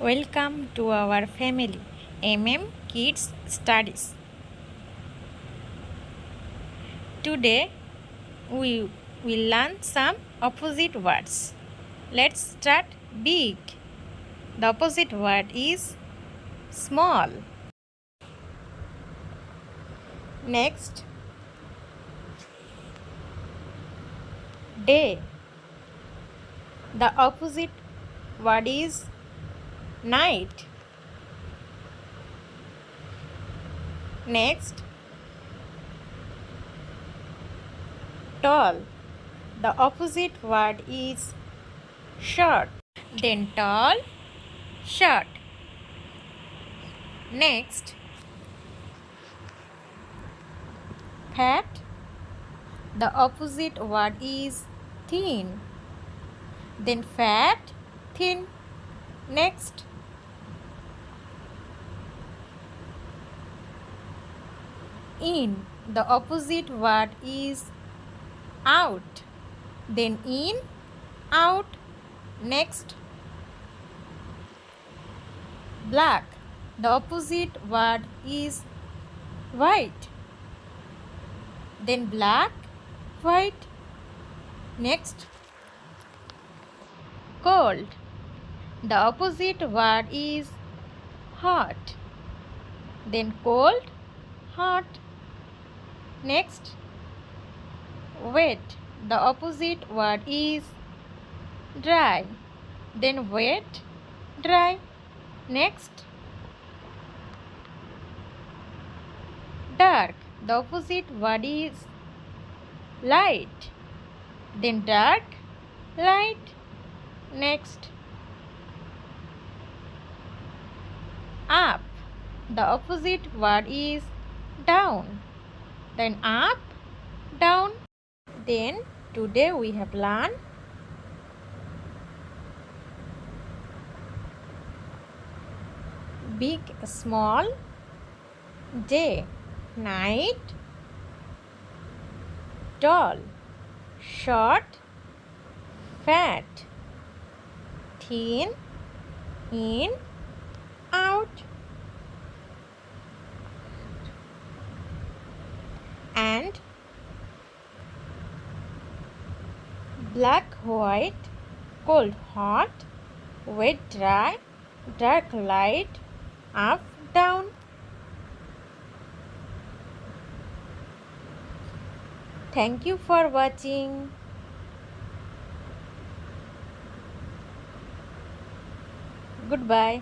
Welcome to our family, Kids Studies. Today we will learn some opposite words. Let's start big. The opposite word is small. Next, day. The opposite word is night. Next, tall. The opposite word is short. Then tall, short. Next, fat. The opposite word is thin. Then fat, thin. Next, in. The opposite word is out. Then in, out. Next, black. The opposite word is white. Then black, white. Next, cold. The opposite word is hot. Then cold, hot. Next, wet. The opposite word is dry. Then wet, dry. Next, dark. The opposite word is light. Then dark, light. Next, up. The opposite word is down. Then up, down. Then today we have learned big, small, day, night, tall, short, fat, thin, in, out, and black, white, cold, hot, wet, dry, dark, light, up, down. Thank you for watching. Goodbye.